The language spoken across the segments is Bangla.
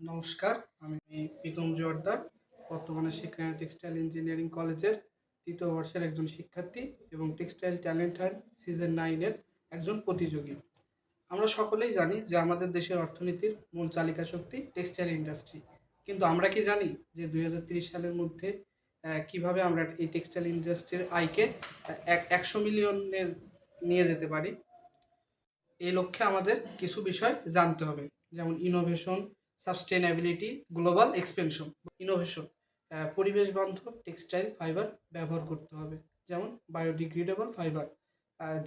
নমস্কার, আমি প্রীতম জোয়ারদার। বর্তমানে শিক্ষা টেক্সটাইল ইঞ্জিনিয়ারিং কলেজের ৩য় বর্ষের একজন শিক্ষার্থী এবং টেক্সটাইল ট্যালেন্ট হান্ট সিজন 9 এর একজন প্রতিযোগী। আমরা সকলেই জানি যে আমাদের দেশের অর্থনীতির মূল চালিকা শক্তি টেক্সটাইল ইন্ডাস্ট্রি। কিন্তু আমরা কি জানি যে ২০৩০ সালের মধ্যে কিভাবে আমরা এই টেক্সটাইল ইন্ডাস্ট্রির আয়কে ১০০ মিলিয়নের নিয়ে যেতে পারি? এই লক্ষ্যে আমাদের কিছু বিষয় জানতে হবে, যেমন innovation, sustainability, global expansion. Innovation, পরিবেশ বান্ধব টেক্সটাইল ফাইবার ব্যবহার করতে হবে, যেমন বায়োডিগ্রেডেবল ফাইবার,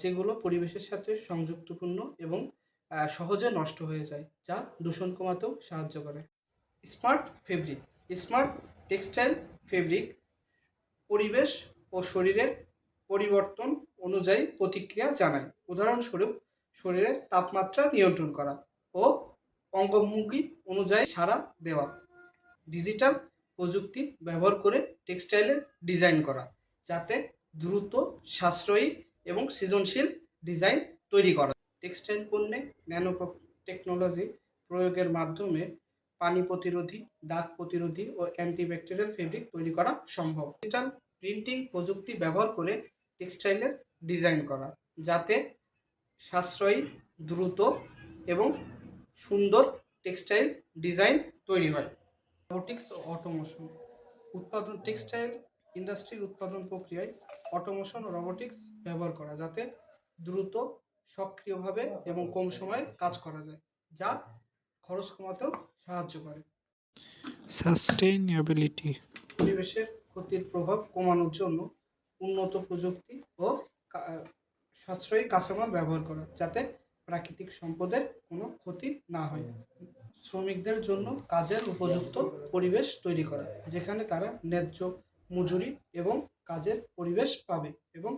যেগুলো পরিবেশের সাথে সংযুক্তপূর্ণ এবং সহজে নষ্ট হয়ে যায়, যা দূষণ কমাতেও সাহায্য করে। Smart fabric, smart textile fabric পরিবেশ ও শরীরের পরিবর্তন অনুযায়ী প্রতিক্রিয়া জানায়। উদাহরণস্বরূপ, শরীরের তাপমাত্রা নিয়ন্ত্রণ করা ও অঙ্গভঙ্গি অনুযায়ী সাড়া দেওয়া। ডিজিটাল প্রযুক্তি ব্যবহার করে টেক্সটাইলের ডিজাইন করা, যাতে দ্রুত, সাশ্রয়ী এবং সৃজনশীল ডিজাইন তৈরি করা। টেক্সটাইল পণ্যে ন্যানো টেকনোলজি প্রয়োগের মাধ্যমে পানি প্রতিরোধী, দাগ প্রতিরোধী ও অ্যান্টিব্যাকটেরিয়াল ফেব্রিক তৈরি করা সম্ভব। ডিজিটাল প্রিন্টিং প্রযুক্তি ব্যবহার করে টেক্সটাইলের ডিজাইন করা, যাতে সাশ্রয়ী, দ্রুত এবং সুন্দর টেক্সটাইল ডিজাইন তৈরি হয়। রোবোটিক্স ও অটোমেশন, টেক্সটাইল ইন্ডাস্ট্রির উৎপাদন প্রক্রিয়ায় অটোমেশন ও রোবোটিক্স ব্যবহার করা, যাতে দ্রুত, সক্রিয়ভাবে এবং কম সময়ে কাজ করা যায়, যা খরচ কমাতেও সাহায্য করে। সাস্টেইনেবিলিটি, পরিবেশের ক্ষতির প্রভাব কমানোর জন্য উন্নত প্রযুক্তি ও সাশ্রয়ী কাঁচামাল ব্যবহার করা, যাতে প্রাকৃতিক সম্পদের কোনো ক্ষতি না হয়। শ্রমিকদের জন্য কাজের উপযুক্ত পরিবেশ তৈরি করা, যেখানে তারা ন্যায্য মজুরি এবং কাজের পরিবেশ পাবে, এবং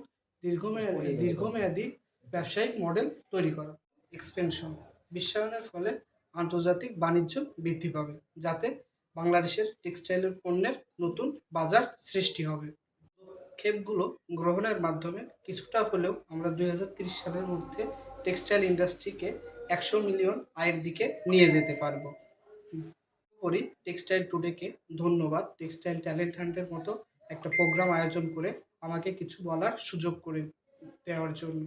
দীর্ঘমেয়াদী ব্যবসায়িক মডেল তৈরি করা। এক্সপেনশন, বিশ্বায়নের ফলে আন্তর্জাতিক বাণিজ্য বৃদ্ধি পাবে, যাতে বাংলাদেশের টেক্সটাইলের পণ্যের নতুন বাজার সৃষ্টি হবে। পদক্ষেপগুলো গ্রহণের মাধ্যমে কিছুটা হলেও আমরা ২০৩০ সালের মধ্যে টেক্সটাইল ইন্ডাস্ট্রিকে ১০০ মিলিয়ন আয়ের দিকে নিয়ে যেতে পারবো। করি টেক্সটাইল টুডেকে ধন্যবাদ, টেক্সটাইল ট্যালেন্ট হান্টের মতো একটা প্রোগ্রাম আয়োজন করে আমাকে কিছু বলার সুযোগ করে দেওয়ার জন্য।